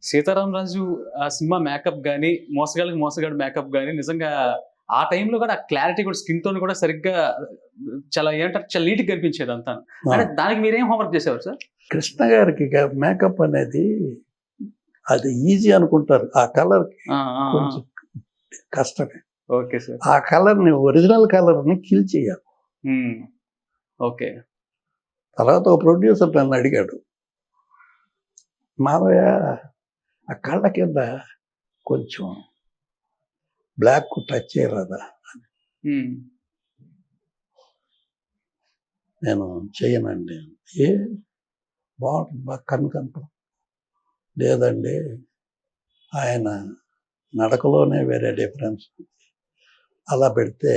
సీతారాం రాజు ఆ cinema makeup గాని, మోసగాళ్ళకి మోసగాడు మేకప్ గాని నిజంగా ఆ టైంలో కూడా ఆ క్లారిటీ కూడా స్కిన్ టోన్ కూడా సరిగ్గా చాలా ఏమంటారు చాలా నీట్‌గా కనిపించేది అంతాను. అంటే దానికి మీరేం హోంవర్క్ చేసేవారు సార్? కృష్ణ గారికి మేకప్ అనేది అది ఈజీ అనుకుంటారు. ఆ కలర్‌కి ఆ! ఆ! ఆ! కొంచెం కష్టమే. Okay sir. ఆ కలర్‌ని ఒరిజినల్ కలర్‌ని కిల్ చేయాలి. హ్మ్. ఓకే. తర్వాత ఒక ప్రొడ్యూసర్ నన్ను అడిగాడు. మావయ్య ఆ కళ్ళ కింద కొంచెం బ్లాక్ టచ్ చేయరాదా? హ్మ్. నేను చెయ్యనండి. ఏ బాగుంటుంది బాగా కన్ను కనపడదు. లేదండి ఆయన నడకలోనే వేరే డిఫరెన్స్ ఉంది. అలా పెడితే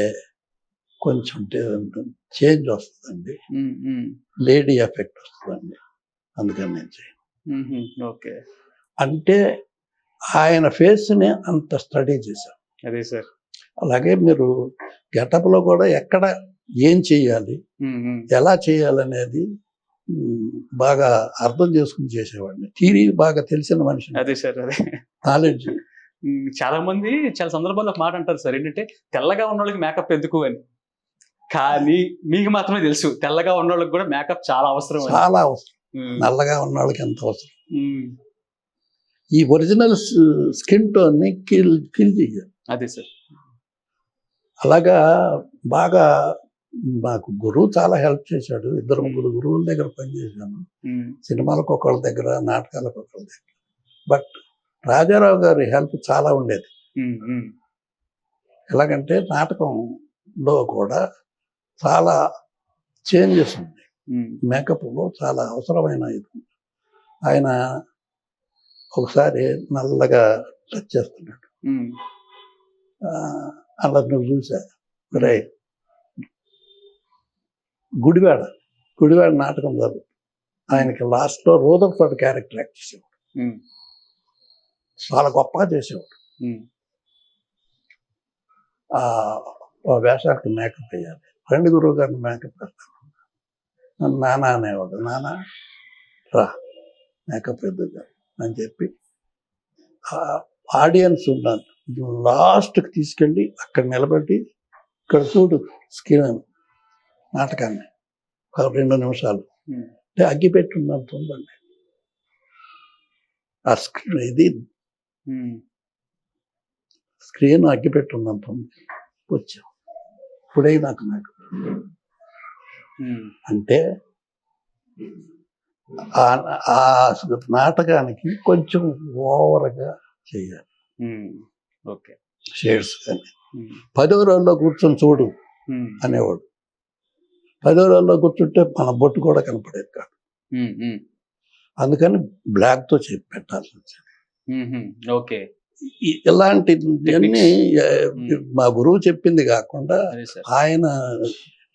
కొంచెం చేంజ్ వస్తుందండి. హ్మ్. హ్మ్. లేడీ ఎఫెక్ట్ వస్తుందండి. అందుకని నేను చేయను. హుహు. ఓకే. అంటే ఆయన ఫేస్‌ని అంత స్టడీ చేశాను. అదే సార్. అలాగే మీరు గెటప్‌లో కూడా ఎక్కడ ఏం చేయాలి? హ్మ్. హ్మ్. ఎలా చేయాలనేది బాగా అర్థం చేసుకొని చేసేవాడిని. థియరీ బాగా తెలిసిన మనిషిని. అదే సార్. అదే. నాలెడ్జ్. చాలా మంది చాలా సందర్భాల్లో ఒక మాట అంటారు సార్. ఏంటంటే తెల్లగా ఉన్నోళ్ళకి మేకప్ ఎందుకు అని. కానీ మీకు మాత్రమే తెలుసు. తెల్లగా ఉన్నోళ్ళకి కూడా మేకప్ చాలా అవసరం అని. చాలా అవసరం. హ్మ్. నల్లగా ఉన్నోళ్ళకి ఎంత అవసరం. హ్మ్. ఈ ఒరిజినల్ స్కిన్ టోన్‌ని కిల్ చేయాలి. అదే సార్. అలాగా బాగా మాకు గురువు చాలా హెల్ప్ చేశాడు. ఇద్దరు ముగ్గురు గురువుల దగ్గర పనిచేశాను. హ్మ్. సినిమాలకు ఒకళ్ళ దగ్గర, నాటకాలకు ఒకళ్ళ దగ్గర. బట్ రాజారావు గారి హెల్ప్ చాలా ఉండేది. హ్మ్. హ్మ్. ఎలాగంటే నాటకంలో కూడా చాలా చేంజెస్ ఉన్నాయి. హ్మ్. మేకప్‌లో చాలా అవసరమైన ఇది. ఆయన ఒకసారి నల్లగా టచ్ చేస్తున్నాడు. హ్మ్. అలా నువ్వు చూసా. ఒరేయ్! గుడివాడ నాటకం జరుగుతుంది. ఆయనకి లాస్ట్‌లో రూదర్ఫర్డ్ క్యారెక్టర్ యాక్ట్ చేసేవాడు. హ్మ్. చాలా గొప్పగా చేసేవాడు. హ్మ్. ఆ వేషానికి మేకప్ వేయాలి. రండి గురువు గారిని మేకప్ వేస్తాను. నన్ను నాన్న అనేవాడు. నాన్న రా మేకప్ వేద్దువు అని చెప్పి ఆడియన్స్ ఉన్నారు. లాస్ట్‌కి తీసుకెళ్ళి అక్కడ నిలబెట్టి ఇక్కడ చూడు స్క్రీన్ నాటకాన్ని. ఒక 2 నిమిషాలు. అంటే అగ్గిపెట్టి ఉన్నంత ఉందండి. ఆ స్క్రీన్ అగ్గిపెట్టి ఉన్నంత ఉంది. వచ్చాం. ఇప్పుడే నాకు అంటే ఆ నాటకానికి కొంచెం ఓవర్‌గా చేయాలి. ఓకే. షేడ్స్ కానీ 10వ రోజుల్లో కూర్చొని చూడు అనేవాడు. 10వ రోజుల్లో కూర్చుంటే మన బొట్టు కూడా కనపడేది కాదు. అందుకని బ్లాక్‌తో పెట్టాల్సి వచ్చింది. ఓకే. ఇలాంటివన్నీ మా గురువు చెప్పింది కాకుండా ఆయన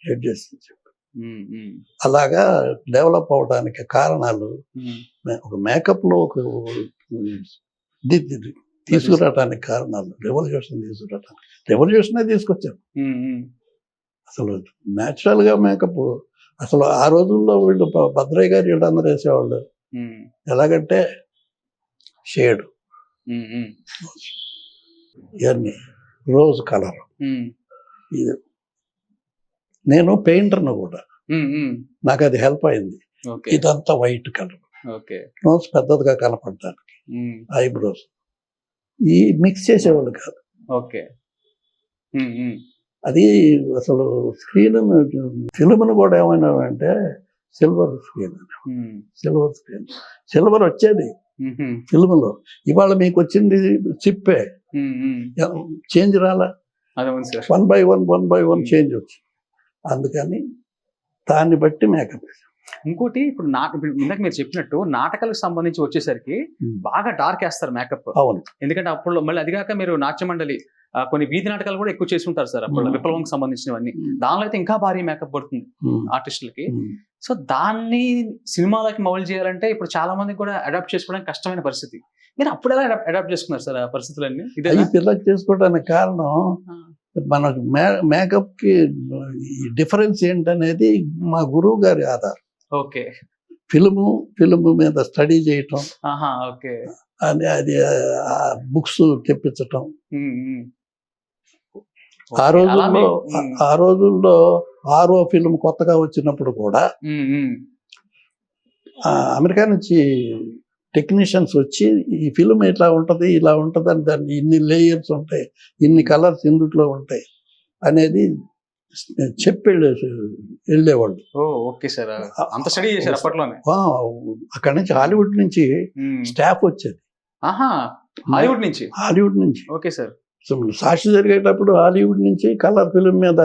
హెడ్ చేసి చెప్పారు. అలాగా డెవలప్ అవడానికి కారణాలు ఒక మేకప్‌లో ఒక తీసుకురావడానికి కారణాలు రెవల్యూషనే తీసుకొచ్చారు. అసలు న్యాచురల్‌గా మేకప్ అసలు ఆ రోజుల్లో వీళ్ళు భద్రయ్య గారు వీళ్ళందరూ వేసేవాళ్ళు. ఎలాగంటే షేడ్ ఇవన్నీ రోజ్ కలర్. ఇది నేను పెయింటర్‌ను కూడా. నాకు అది హెల్ప్ అయింది. ఇదంతా వైట్ కలర్. నోస్ పెద్దదిగా కనపడడానికి. ఐబ్రోస్ ఈ మిక్స్ చేసేవాళ్ళు కాదు. అది అసలు ఫిల్మ్‌ను కూడా ఏమైనామంటే సిల్వర్ స్క్రీన్. సిల్వర్ వచ్చేది ఫిల్మ్‌లో. ఇవాళ మీకు వచ్చింది చిప్పే. చేంజ్ రాలా. 1 బై 1 చేంజ్ వచ్చింది. అందుకని దాన్ని బట్టి మేకప్. ఇంకోటి ఇప్పుడు ఇందాక మీరు చెప్పినట్టు నాటకాలకు సంబంధించి వచ్చేసరికి బాగా డార్క్ వేస్తారు మేకప్. అవును. ఎందుకంటే అప్పుడు మళ్ళీ అది కాక మీరు నాట్య మండలి కొన్ని వీధి నాటకాలు కూడా ఎక్కువ చేసి ఉంటారు సార్. అప్పుడు విప్లవంకి సంబంధించినవన్నీ దానిలో అయితే ఇంకా భారీ మేకప్ పడుతుంది ఆర్టిస్టులకి. సో దాన్ని సినిమాలకి మౌల్డ్ చేయాలంటే ఇప్పుడు చాలా మందికి కూడా అడాప్ట్ చేసుకోవడానికి కష్టమైన పరిస్థితి. మీరు అప్పుడు ఎలా అడాప్ట్ చేసుకున్నారు సార్ ఆ పరిస్థితులన్నీ? పిల్లలు చేసుకోవడానికి కారణం మనకు మేకప్‌కి డిఫరెన్స్ ఏంటనేది మా గురువు గారి ఆధారం. ఓకే. ఫిల్మ్ మీద స్టడీ చేయటం, ఆహా, ఓకే. అది బుక్స్ తెప్పించటం. ఆ ఓకే. అలా రోజుల్లో ఆ రోజుల్లో 6వ ఫిల్మ్ కొత్తగా వచ్చినప్పుడు కూడా అమెరికా నుంచి టెక్నీషియన్స్ వచ్చి ఈ ఫిల్మ్ ఇట్లా ఉంటది, ఇలా ఉంటది అని, దాన్ని ఇన్ని లేయర్స్ ఉంటాయి, ఇన్ని కలర్స్ ఇందుట్లో ఉంటాయి అనేది చెప్పి వెళ్ళేవాళ్ళు. Okay sir. అంత స్టడీ చేశారు అప్పట్లోనే? అక్కడి నుంచి హాలీవుడ్ నుంచి స్టాఫ్ వచ్చేది. ఆహా, హాలీవుడ్ నుంచి? హాలీవుడ్ నుంచి. Okay sir. సాక్షి జరిగేటప్పుడు హాలీవుడ్ నుంచి కలర్ ఫిల్మ్ మీద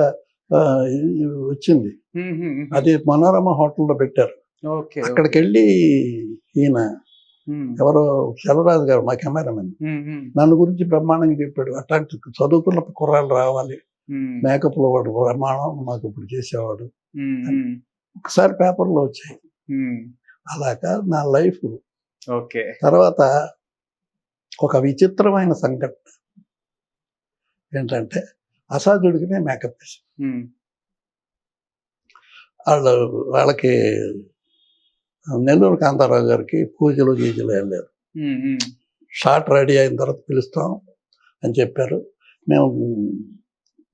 వచ్చింది. అది మనోరమ హోటల్లో పెట్టారు. అక్కడికి వెళ్ళి ఈయన ఎవరో సెలవరాజు గారు మా కెమెరామెన్ నన్ను గురించి బ్రహ్మాండంగా చెప్పాడు. అట్లాంటి చదువుకున్న కుర్రాళ్ళు రావాలి, మేకప్ లో వాడు బ్రహ్మాండం మాకు ఇప్పుడు చేసేవాడు. ఒకసారి పేపర్లో వచ్చాయి. అలాగా నా లైఫ్. ఓకే. తర్వాత ఒక విచిత్రమైన సంఘటన ఏంటంటే, అసాధ్యుడికినే మేకప్ వేసి వాళ్ళకి నెల్లూరు కాంతారావు గారికి పూజలు గీజలు వెళ్ళారు. షార్ట్ రెడీ అయిన తర్వాత పిలుస్తాం అని చెప్పారు. మేము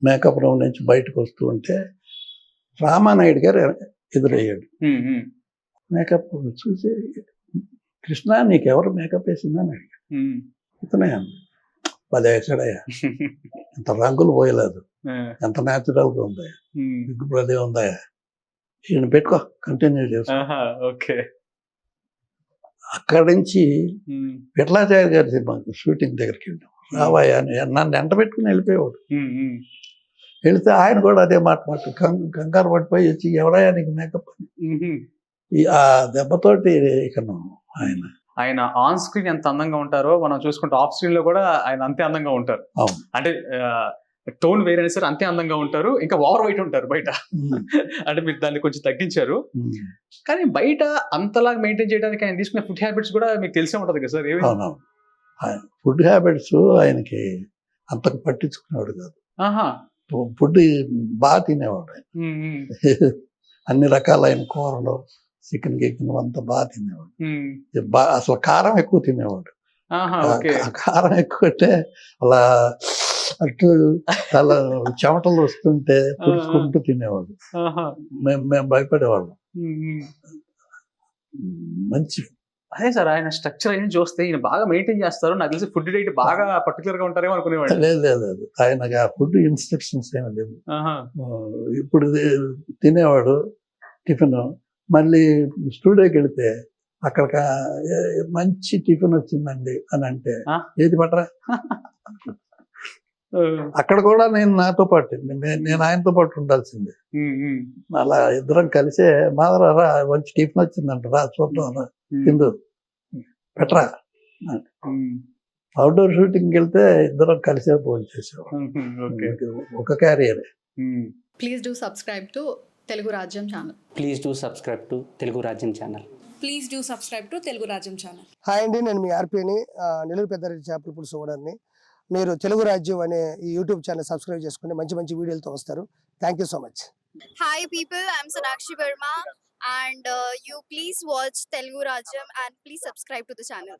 మేకప్ రూమ్ నుంచి బయటకు వస్తూ ఉంటే రామానాయుడు గారు ఎదురయ్యాడు. మేకప్ చూసి, కృష్ణ నీకెవరు మేకప్ వేసిందని అడిగాడు. ఇతనే పదే వేసాడయ్యా, ఎంత రంగులు పోయలేదు, ఎంత న్యాచురల్గా ఉందా, దిగ్గుబడి ఉందా, ఈయన పెట్టుకో, కంటిన్యూ చేస్తా. అక్కడి నుంచి విఠలాచార్య గారి సినిమాకి షూటింగ్ దగ్గరికి వెళ్ళాం. రావాయా అని నన్ను ఎంట పెట్టుకుని వెళ్ళిపోయేవాడు. వెళితే ఆయన కూడా అదే మాట కంగారు పడిపోయి వచ్చి, ఎవరయ్యా నీకు మేకప్ అని. ఆ దెబ్బతోటి ఇక ఆయన ఆన్ స్క్రీన్ ఎంత అందంగా ఉంటారో మనం చూసుకుంటే ఆఫ్ స్క్రీన్ లో కూడా ఆయన అంతే అందంగా ఉంటారు. అంటే టోన్ వేరైనా సరే అంతే అందంగా ఉంటారు. ఇంకా ఓవర్ వైట్ ఉంటారు బయట. అంటే మీరు దాన్ని కొంచెం తగ్గించారు, కానీ బయట అంతలాగా మెయింటైన్ చేయడానికి ఆయన తీసుకునే ఫుడ్ హ్యాబిట్స్ కూడా మీకు తెలిసే ఉంటది కదా సార్? ఫుడ్ హ్యాబిట్స్ ఆయనకి అంతకు పట్టించుకునేవాడు కాదు. ఫుడ్ బాగా తినేవాడు ఆయన. అన్ని రకాలైన కూరలు, చికెన్ గికెన్ అంతా బాగా తినేవాడు. అసలు కారం ఎక్కువ తినేవాడు. కారం ఎక్కువ అంటే అలా అటు అలా చెమటలు వస్తుంటే పుడుచుకుంటూ తినేవాడు. మేము భయపడేవాళ్ళం. మంచి అదే సార్, ఆయన స్ట్రక్చర్ అయినా చూస్తే ఈయన బాగా మెయింటైన్ చేస్తారు. నాకు తెలిసి ఫుడ్ డైట్ బాగా పర్టికులర్ గా ఉంటారేమో అనుకునేవాడు. లేదు, ఆయన ఫుడ్ ఇన్స్ట్రక్షన్స్ ఏమి లేవు. ఇప్పుడు తినేవాడు టిఫిన్. మళ్ళీ స్టూడియోకి వెళితే అక్కడ మంచి టిఫిన్ వచ్చిందండి అని అంటే, ఏది పట్టరా, అక్కడ కూడా నేను నాతో పాటు నేను ఆయనతో పాటు ఉండాల్సిందే. అలా ఇద్దరం కలిసే మాదరా మంచి టిఫిన్ వచ్చిందంట, రా చూద్దాం, రా తిందు, పెట్టరా. అవుట్డోర్ షూటింగ్కి వెళ్తే ఇద్దరం కలిసే ఫోన్ చేసేవాళ్ళం, ఒక క్యారియరే. Please do subscribe to Telugu Rajyam channel. Please do subscribe to Telugu Rajyam channel. Please do subscribe to Telugu Rajyam channel. Hi అండి, నేను మీ ఆర్పీని, నెల్లూరు పెద్దారెడ్డి చేపల పులుసు ఓనర్ని. మీరు తెలుగు రాజ్యం అనే ఈ యూట్యూబ్ ఛానల్ సబ్స్క్రైబ్ చేసుకుని మంచి మంచి వీడియోలతో వస్తారు. Thank you so much. Hi people, I'm Sonakshi Verma and you please watch Telugu Rajyam and please subscribe to the channel.